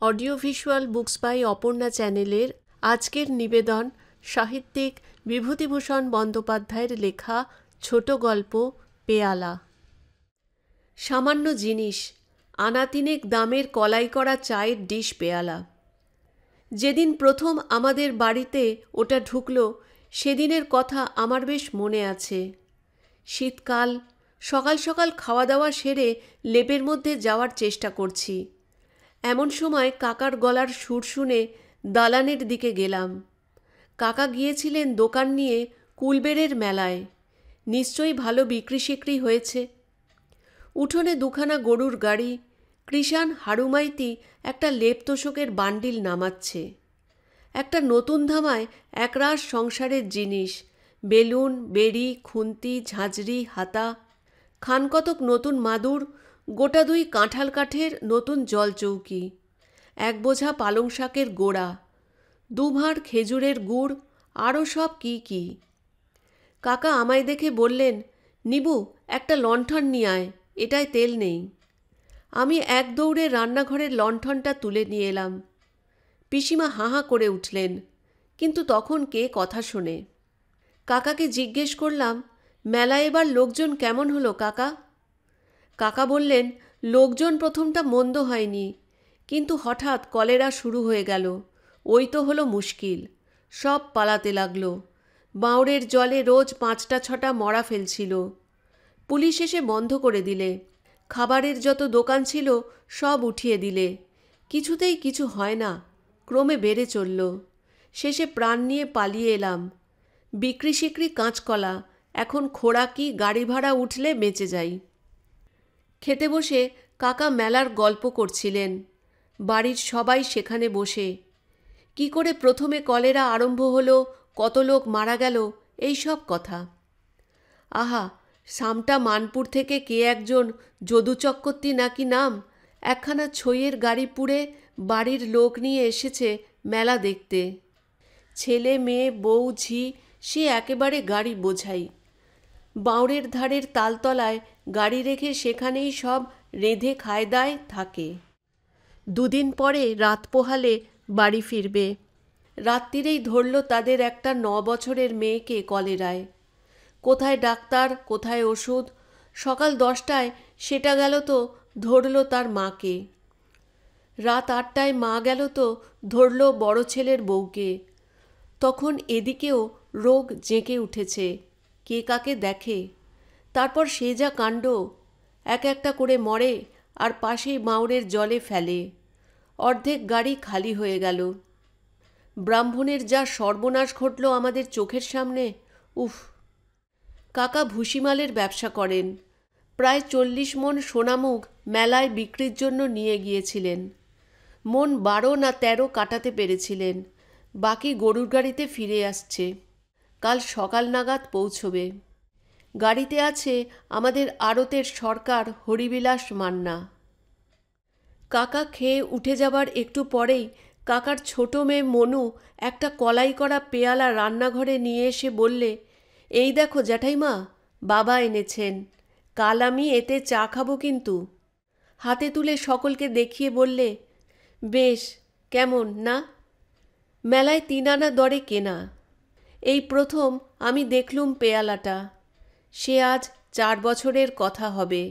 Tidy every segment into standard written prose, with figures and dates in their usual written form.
Audio visual books by Aparna চ্যানেলের আজকের নিবেদন সাহিত্যিক বিভূতিভূষণ বন্দ্যোপাধ্যায়ের লেখা ছোট গল্প পেয়ালা। সামান্য জিনিস, আনাতিনেক দামের কলাই করা চায়ের ডিশ পেয়ালা। যেদিন প্রথম আমাদের বাড়িতে ওটা ঢুকলো সেদিনের কথা আমার বেশ মনে আছে। শীতকাল, সকাল সকাল খাওয়া দাওয়া সেরে লেপের মধ্যে যাওয়ার চেষ্টা করছি। এমন সময় কাকার গলার সুর শুনে দালানের দিকে গেলাম। কাকা গিয়েছিলেন দোকান নিয়ে কুলবেড়ের মেলায়। নিশ্চয়ই ভালো বিক্রি সিক্রি হয়েছে। উঠোনে দুখানা গরুর গাড়ি, কৃষাণ হাড়ুমাইতি একটা লেপ তোষকের বান্ডিল নামাচ্ছে। একটা নতুন ধামায় একরাশ সংসারের জিনিস, বেলুন, বেড়ি, খুন্তি, ঝাঁঝরি, হাতা, খানকতক নতুন মাদুর, গোটা দুই কাঁঠাল কাঠের নতুন জলচৌকি, এক বোঝা পালং শাকের গোড়া, দুভাঁড় খেজুরের গুড়, আরও সব কি কি। কাকা আমায় দেখে বললেন, নিবু, একটা লণ্ঠন নিয়ে আয়, এটায় তেল নেই। আমি এক দৌড়ে রান্নাঘরের লণ্ঠনটা তুলে নিয়ে এলাম। পিসিমা হাঁ করে উঠলেন, কিন্তু তখন কে কথা শোনে। কাকাকে জিজ্ঞেস করলাম, মেলায় এবার লোকজন কেমন হলো কাকা? কাকা বললেন, লোকজন প্রথমটা মন্দ হয়নি, কিন্তু হঠাৎ কলেরা শুরু হয়ে গেল। ওই তো হলো মুশকিল। সব পালাতে লাগলো। বাঁওড়ের জলে রোজ 5টা-6টা মরা ফেলছিল। পুলিশ এসে বন্ধ করে দিলে। খাবারের যত দোকান ছিল সব উঠিয়ে দিলে। কিছুতেই কিছু হয় না, ক্রমে বেড়ে চলল। শেষে প্রাণ নিয়ে পালিয়ে এলাম। বিক্রি সিক্রি কাঁচকলা, এখন খোরাকি গাড়ি ভাড়া উঠলে বেঁচে যাই। খেতে বসে কাকা মেলার গল্প করছিলেন। বাড়ির সবাই সেখানে বসে। কি করে প্রথমে কলেরা আরম্ভ হলো, কত লোক মারা গেল, এই সব কথা। আহা, সামটা মানপুর থেকে কে একজন যদু চক্রবর্তী নাকি নাম, একখানা ছইয়ের গাড়ি পুড়ে বাড়ির লোক নিয়ে এসেছে মেলা দেখতে। ছেলে মেয়ে বউ ঝি, সে একেবারে গাড়ি বোঝাই। বাঁওড়ের ধারের তালতলায় গাড়ি রেখে সেখানেই সব রেঁধে খায় দায় থাকে। দুদিন পরে রাত পোহালে বাড়ি ফিরবে। রাত্রিরেই ধরল তাদের একটা 9 বছরের মেয়েকে কলেরায়। কোথায় ডাক্তার, কোথায় ওষুধ। সকাল 10টায় সেটা গেল তো ধরল তার মাকে। রাত 8টায় মা গেল তো ধরল বড় ছেলের বউকে। তখন এদিকেও রোগ জেঁকে উঠেছে, কে কাকে দেখে। তারপর সে যা কাণ্ড, এক একটা করে মরে আর পাশেই বাঁওড়ের জলে ফেলে। অর্ধেক গাড়ি খালি হয়ে গেল। ব্রাহ্মণের যা সর্বনাশ ঘটল আমাদের চোখের সামনে, উফ। কাকা ভুসিমালের ব্যবসা করেন। প্রায় 40 মণ সোনামুখ মেলায় বিক্রির জন্য নিয়ে গিয়েছিলেন। মণ 12 না 13 কাটাতে পেরেছিলেন। বাকি গরুর গাড়িতে ফিরে আসছে। কাল সকাল নাগাদ পৌঁছবে। গাড়িতে আছে আমাদের আড়তের সরকার হরিবিলাস মান্না। কাকা খেয়ে উঠে যাবার একটু পরেই কাকার ছোট মেয়ে মনু একটা কলাই করা পেয়ালা রান্নাঘরে নিয়ে এসে বললে, এই দেখো জ্যাঠাইমা, বাবা এনেছেন, কাল আমি এতে চা খাবো কিন্তু। হাতে তুলে সকলকে দেখিয়ে বললে, বেশ, কেমন না? মেলায় 3 আনা দরে কেনা। এই প্রথম আমি দেখলুম পেয়ালাটা। সে আজ 4 বছরের কথা হবে।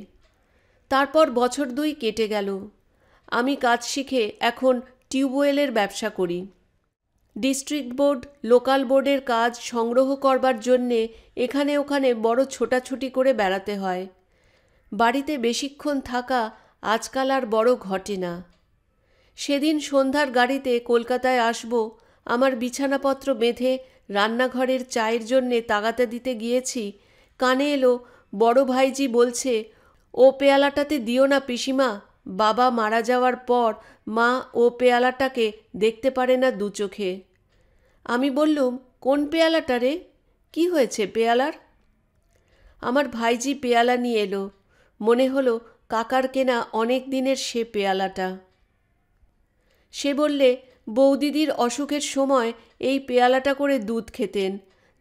তারপর বছর 2 কেটে গেল। আমি কাজ শিখে এখন টিউবওয়েলের ব্যবসা করি। ডিস্ট্রিক্ট বোর্ড, লোকাল বোর্ডের কাজ সংগ্রহ করবার জন্যে এখানে ওখানে বড় ছোটাছুটি করে বেড়াতে হয়। বাড়িতে বেশিক্ষণ থাকা আজকাল আর বড় ঘটে না। সেদিন সন্ধ্যার গাড়িতে কলকাতায় আসব, আমার বিছানাপত্র বেঁধে রান্নাঘরের চায়ের জন্যে তাগাতা দিতে গিয়েছি, কানে এলো বড় ভাইজি বলছে, ও পেয়ালাটাতে দিও না পিসিমা, বাবা মারা যাওয়ার পর মা ও পেয়ালাটাকে দেখতে পারে না 2 চোখে। আমি বললুম, কোন পেয়ালাটা রে? কি হয়েছে পেয়ালার? আমার ভাইজি পেয়ালা নিয়ে এলো। মনে হলো কাকার কেনা অনেক দিনের সে পেয়ালাটা। সে বললে, বৌদিদির অসুখের সময় এই পেয়ালাটা করে দুধ খেতেন।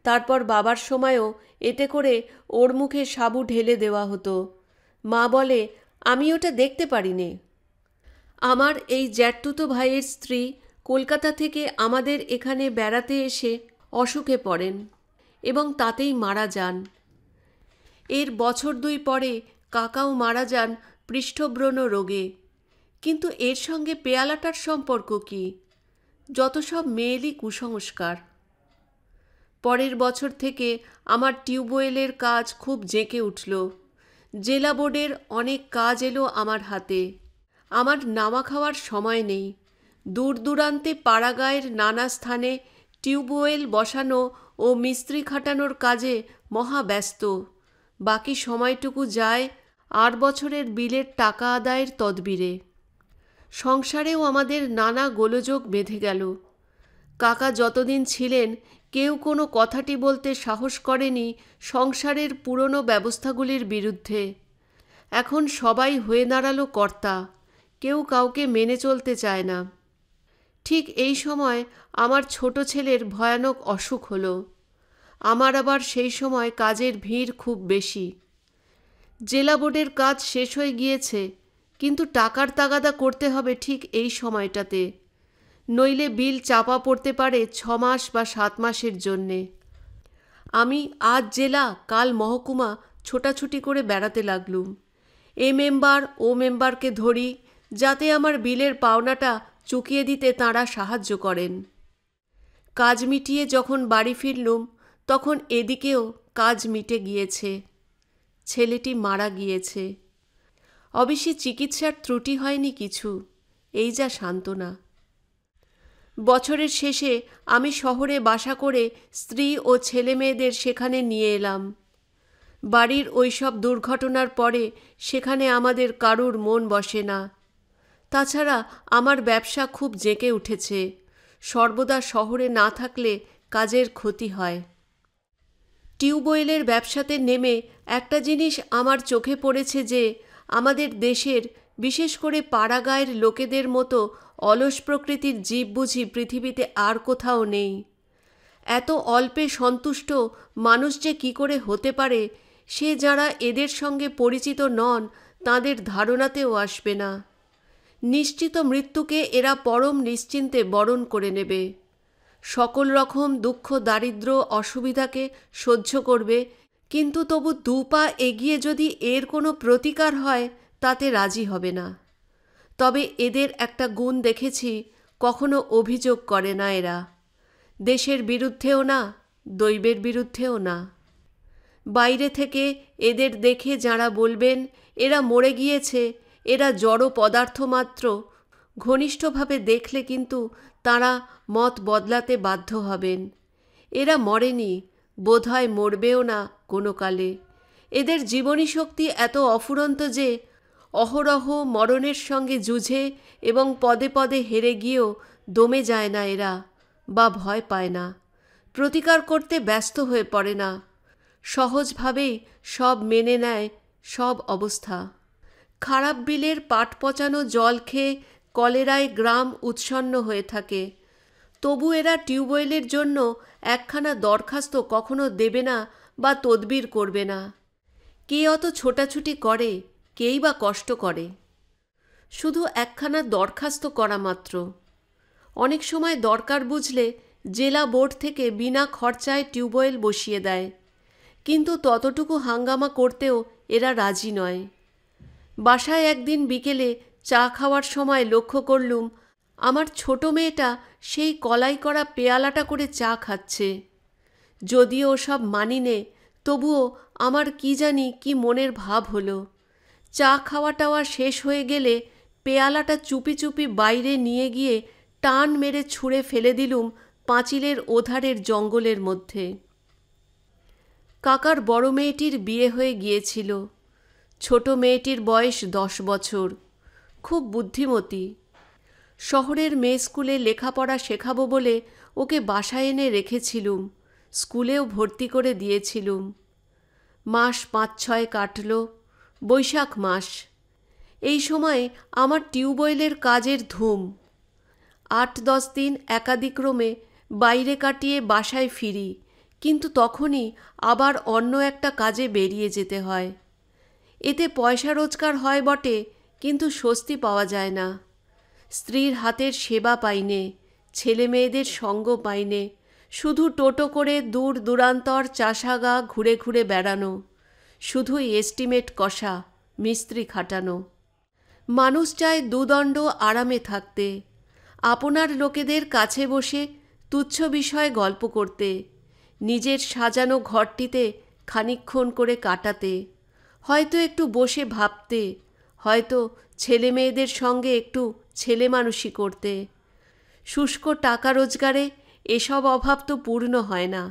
তারপর বাবার সময়ও এতে করে ওর মুখে সাবু ঢেলে দেওয়া হতো। মা বলে, আমি ওটা দেখতে পারি নে। আমার এই জ্যাঠতুতো ভাইয়ের স্ত্রী কলকাতা থেকে আমাদের এখানে বেড়াতে এসে অসুখে পড়েন এবং তাতেই মারা যান। এর বছর 2 পরে কাকাও মারা যান পৃষ্ঠব্রণ রোগে। কিন্তু এর সঙ্গে পেয়ালাটার সম্পর্ক কি? যত সব মেয়েলি কুসংস্কার। পরের বছর থেকে আমার টিউবওয়েলের কাজ খুব জেঁকে উঠল। জেলা বোর্ডের অনেক কাজ এলো আমার হাতে। আমার নামা খাওয়ার সময় নেই। দূর দূরান্তে পাড়াগাঁয়ের নানা স্থানে টিউবওয়েল বসানো ও মিস্ত্রি খাটানোর কাজে মহা ব্যস্ত। বাকি সময়টুকু যায় 8 বছরের বিলের টাকা আদায়ের তদবিরে। সংসারেও আমাদের নানা গোলযোগ বেঁধে গেল। কাকা যতদিন ছিলেন কেউ কোনো কথাটি বলতে সাহস করেনি সংসারের পুরনো ব্যবস্থাগুলির বিরুদ্ধে। এখন সবাই হয়ে দাঁড়ালো কর্তা, কেউ কাউকে মেনে চলতে চায় না। ঠিক এই সময় আমার ছোট ছেলের ভয়ানক অসুখ হলো। আমার আবার সেই সময় কাজের ভিড় খুব বেশি। জেলা বোর্ডের কাজ শেষ হয়ে গিয়েছে, কিন্তু টাকার তাগাদা করতে হবে ঠিক এই সময়টাতে, নইলে বিল চাপা পড়তে পারে 6 মাস বা 7 মাসের জন্যে। আমি আজ জেলা কাল মহকুমা ছোটাছুটি করে বেড়াতে লাগলুম। এ মেম্বার ও মেম্বারকে ধরি যাতে আমার বিলের পাওনাটা চুকিয়ে দিতে তাঁরা সাহায্য করেন। কাজ মিটিয়ে যখন বাড়ি ফিরলুম তখন এদিকেও কাজ মিটে গিয়েছে। ছেলেটি মারা গিয়েছে। অবশ্যই চিকিৎসার ত্রুটি হয়নি কিছু, এই যা সান্ত্বনা। বছরের শেষে আমি শহরে বাসা করে স্ত্রী ও ছেলে মেয়েদের সেখানে নিয়ে এলাম। বাড়ির ওইসব দুর্ঘটনার পরে সেখানে আমাদের কারুর মন বসে না। তাছাড়া আমার ব্যবসা খুব জেঁকে উঠেছে। সর্বদা শহরে না থাকলে কাজের ক্ষতি হয়। টিউবওয়েলের ব্যবসাতে নেমে একটা জিনিস আমার চোখে পড়েছে যে আমাদের দেশের, বিশেষ করে পাড়াগাঁয়ের লোকেদের মতো অলস প্রকৃতির জীব বুঝি পৃথিবীতে আর কোথাও নেই। এত অল্পে সন্তুষ্ট মানুষ যে কী করে হতে পারে সে যারা এদের সঙ্গে পরিচিত নন তাদের ধারণাতেও আসবে না। নিশ্চিত মৃত্যুকে এরা পরম নিশ্চিন্তে বরণ করে নেবে। সকল রকম দুঃখ দারিদ্র্য অসুবিধাকে সহ্য করবে, কিন্তু তবু 2 পা এগিয়ে যদি এর কোনো প্রতিকার হয় তাতে রাজি হবে না। তবে এদের একটা গুণ দেখেছি, কখনো অভিযোগ করে না এরা। দেশের বিরুদ্ধেও না, দৈবের বিরুদ্ধেও না। বাইরে থেকে এদের দেখে যাঁরা বলবেন এরা মরে গিয়েছে, এরা জড় পদার্থ মাত্র, ঘনিষ্ঠভাবে দেখলে কিন্তু তাঁরা মত বদলাতে বাধ্য হবেন। এরা মরেনি, বোধহয় মরবেও না কোনো কালে। এদের জীবনী শক্তি এত অফুরন্ত যে অহরহ মরণের সঙ্গে যুঝে এবং পদে পদে হেরে গিয়েও দমে যায় না এরা, বা ভয় পায় না, প্রতিকার করতে ব্যস্ত হয়ে পড়ে না। সহজভাবেই সব মেনে নেয় সব অবস্থা। খারাপ বিলের পাট পচানো জল খেয়ে কলেরায় গ্রাম উৎসন্ন হয়ে থাকে, তবু এরা টিউবওয়েলের জন্য একখানা দরখাস্ত কখনো দেবে না বা তদবির করবে না। কে অত ছোটাছুটি করে, কেই বা কষ্ট করে? শুধু একখানা দরখাস্ত করা মাত্র। অনেক সময় দরকার বুঝলে জেলা বোর্ড থেকে বিনা খরচায় টিউবওয়েল বসিয়ে দেয়, কিন্তু ততটুকু হাঙ্গামা করতেও এরা রাজি নয়। বাসায় একদিন বিকেলে চা খাওয়ার সময় লক্ষ্য করলুম আমার ছোট মেয়েটা সেই কলাই করা পেয়ালাটা করে চা খাচ্ছে। যদিও ওসব মানি নে, তবুও আমার কি জানি কি মনের ভাব হলো। চা খাওয়া টাওয়া শেষ হয়ে গেলে পেয়ালাটা চুপি চুপি বাইরে নিয়ে গিয়ে টান মেরে ছুঁড়ে ফেলে দিলুম পাঁচিলের ওধারের জঙ্গলের মধ্যে। কাকার বড় মেয়েটির বিয়ে হয়ে গিয়েছিল। ছোট মেয়েটির বয়স 10 বছর, খুব বুদ্ধিমতী। শহরের মেয়ে স্কুলে লেখাপড়া শেখাবো বলে ওকে বাসায় এনে রেখেছিলুম, স্কুলেও ভর্তি করে দিয়েছিলুম। মাস 5-6 কাটল, বৈশাখ মাস। এই সময় আমার টিউবওয়েলের কাজের ধুম। 8-10 দিন একাদিক্রমে বাইরে কাটিয়ে বাসায় ফিরি, কিন্তু তখনই আবার অন্য একটা কাজে বেরিয়ে যেতে হয়। এতে পয়সা রোজগার হয় বটে, কিন্তু স্বস্তি পাওয়া যায় না। স্ত্রীর হাতের সেবা পাইনে, ছেলে মেয়েদের সঙ্গ পাইনে, শুধু টোটো করে দূর দূরান্তর চাষাগা ঘুরে ঘুরে বেড়ানো, শুধুই এস্টিমেট কষা, মিস্ত্রি খাটানো। মানুষ চায় দুদণ্ড আরামে থাকতে, আপনার লোকেদের কাছে বসে তুচ্ছ বিষয়ে গল্প করতে, নিজের সাজানো ঘরটিতে খানিকক্ষণ করে কাটাতে, হয়তো একটু বসে ভাবতে, হয়তো ছেলে মেয়েদের সঙ্গে একটু ছেলেমানুষি করতে। শুষ্ক টাকা রোজগারে এসব অভাব তো পূর্ণ হয় না।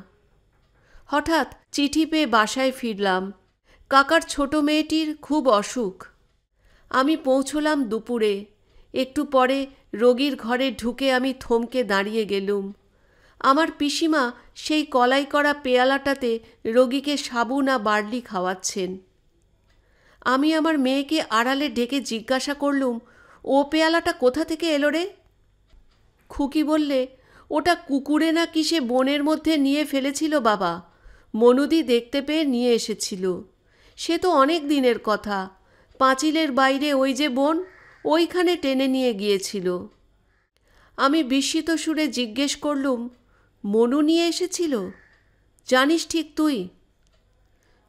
হঠাৎ চিঠি পেয়ে বাসায় ফিরলাম। কাকার ছোট মেয়েটির খুব অসুখ। আমি পৌঁছলাম দুপুরে। একটু পরে রোগীর ঘরে ঢুকে আমি থমকে দাঁড়িয়ে গেলুম। আমার পিসিমা সেই কলাই করা পেয়ালাটাতে রোগীকে সাবু না বার্লি খাওয়াচ্ছেন। আমি আমার মেয়েকে আড়ালে ডেকে জিজ্ঞাসা করলুম, ও পেয়ালাটা কোথা থেকে এলো রে? খুকি বললে, ওটা কুকুরে না কিসে বনের মধ্যে নিয়ে ফেলেছিল বাবা, মনুদি দেখতে পেয়ে নিয়ে এসেছিল। সে তো অনেক দিনের কথা, পাঁচিলের বাইরে ওই যে বন, ওইখানে টেনে নিয়ে গিয়েছিল। আমি বিস্মিত সুরে জিজ্ঞেস করলুম, মনু নিয়ে এসেছিল? জানিস ঠিক তুই?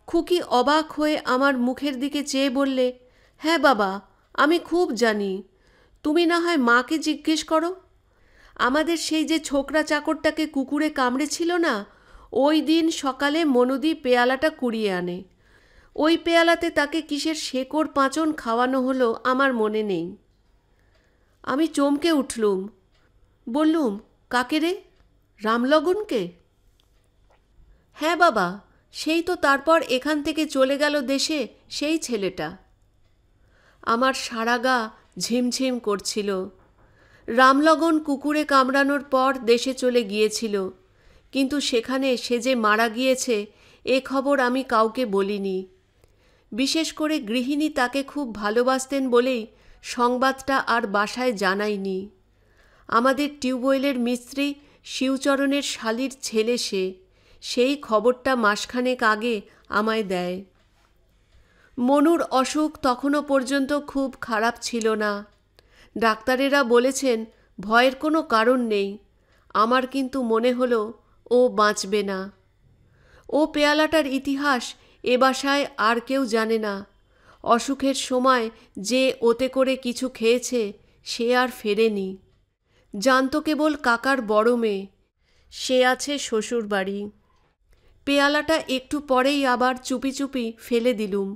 খুকি অবাক হয়ে আমার মুখের দিকে চেয়ে বললে, হ্যাঁ বাবা, আমি খুব জানি। তুমি না হয় মাকে জিজ্ঞেস করো। আমাদের সেই যে ছোকরা চাকরটাকে কুকুরে কামড়েছিল না, ওই দিন সকালে মনুদি পেয়ালাটা কুড়িয়ে আনে। ওই পেয়ালাতে তাকে কিসের শেকড় পাঁচন খাওয়ানো হলো আমার মনে নেই। আমি চমকে উঠলুম। বললুম, কাকে রে? রামলগনকে? হ্যাঁ বাবা, সেই তো তারপর এখান থেকে চলে গেল দেশে সেই ছেলেটা। আমার সারা গা ঝিমঝিম করছিল। রামলগন কুকুরে কামড়ানোর পর দেশে চলে গিয়েছিল, কিন্তু সেখানে সে যে মারা গিয়েছে এ খবর আমি কাউকে বলিনি। বিশেষ করে গৃহিণী তাকে খুব ভালোবাসতেন বলেই সংবাদটা আর বাসায় জানাইনি। আমাদের টিউবওয়েলের মিস্ত্রি শিবচরণের শালির ছেলে সে, সেই খবরটা মাসখানেক আগে আমায় দেয়। মনুর অসুখ তখনও পর্যন্ত খুব খারাপ ছিল না। ডাক্তারেরা বলেছেন ভয়ের কোনো কারণ নেই। আমার কিন্তু মনে হলো ও বাঁচবে না। ও পেয়ালাটার ইতিহাস এ বাসায় আর কেউ জানে না। অসুখের সময় যে ওতে করে কিছু খেয়েছে সে আর ফেরেনি। জানত কেবল কাকার বড় মেয়ে, সে আছে শ্বশুর বাড়ি। পেয়ালাটা একটু পরেই আবার চুপি চুপি ফেলে দিলুম।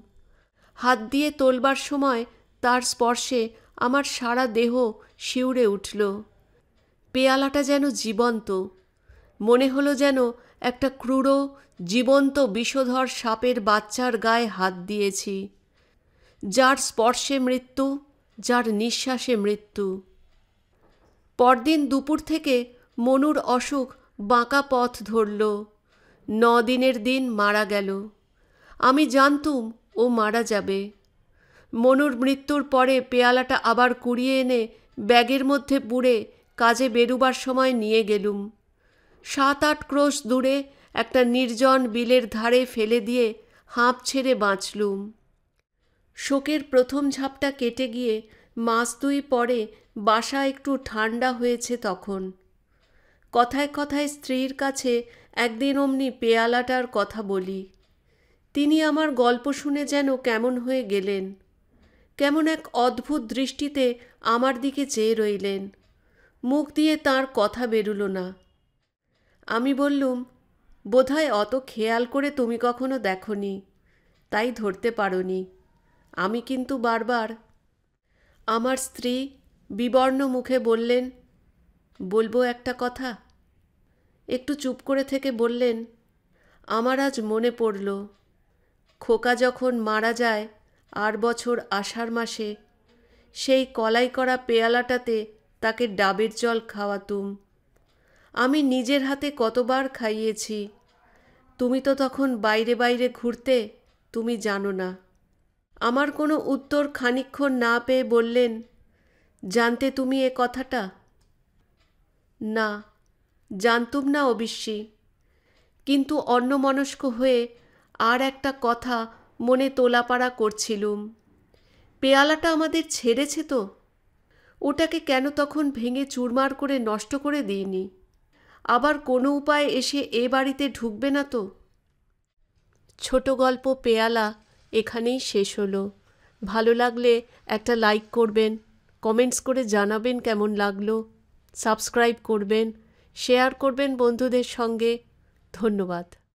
হাত দিয়ে তোলবার সময় তার স্পর্শে আমার সারা দেহ শিউরে উঠল। পেয়ালাটা যেন জীবন্ত। মনে হলো যেন একটা ক্রূর জীবন্ত বিষধর সাপের বাচ্চার গায়ে হাত দিয়েছি, যার স্পর্শে মৃত্যু, যার নিঃশ্বাসে মৃত্যু। পরদিন দুপুর থেকে মনুর অসুখ বাঁকা পথ ধরল। 9 দিনের দিন মারা গেল। আমি জানতুম ও মারা যাবে। মনুর মৃত্যুর পরে পেয়ালাটা আবার কুড়িয়ে এনে ব্যাগের মধ্যে পুরে কাজে বেরুবার সময় নিয়ে গেলুম। 7-8 ক্রোশ দূরে একটা নির্জন বিলের ধারে ফেলে দিয়ে হাঁপ ছেড়ে বাঁচলুম। শোকের প্রথম ঝাপটা কেটে গিয়ে 2 মাস পরে বাসা একটু ঠান্ডা হয়েছে তখন। কথায় কথায় স্ত্রীর কাছে একদিন অমনি পেয়ালাটার কথা বলি। তিনি আমার গল্প শুনে যেন কেমন হয়ে গেলেন। কেমন এক অদ্ভুত দৃষ্টিতে আমার দিকে চেয়ে রইলেন। মুখ দিয়ে তাঁর কথা বেরুল না। আমি বললুম, বোধহয় অত খেয়াল করে তুমি কখনো দেখনি, তাই ধরতে পারোনি। আমি কিন্তু বারবার। আমার স্ত্রী বিবর্ণ মুখে বললেন, বলবো একটা কথা? একটু চুপ করে থেকে বললেন, আমার আজ মনে পড়ল, খোকা যখন মারা যায় 8 বছর আষাঢ় মাসে, সেই কলাই করা পেয়ালাটাতে তাকে ডাবের জল খাওয়াতুম। আমি নিজের হাতে কতবার খাইয়েছি। তুমি তো তখন বাইরে বাইরে ঘুরতে, তুমি জানো না। আমার কোনো উত্তর খানিকক্ষণ না পেয়ে বললেন, জানতে তুমি এ কথাটা? না, জানতুম না অবশ্যই, কিন্তু অন্যমনস্ক হয়ে আর একটা কথা মনে তোলাপাড়া করছিলুম। পেয়ালাটা আমাদের ছেড়েছে তো। ওটাকে কেন তখন ভেঙে চুরমার করে নষ্ট করে দিইনি? আবার কোনো উপায়ে এসে এ বাড়িতে ঢুকবে না তো? ছোট গল্প পেয়ালা এখানেই শেষ হলো। ভালো লাগলে একটা লাইক করবেন, কমেন্টস করে জানাবেন কেমন লাগলো, সাবস্ক্রাইব করবেন, শেয়ার করবেন বন্ধুদের সঙ্গে। ধন্যবাদ।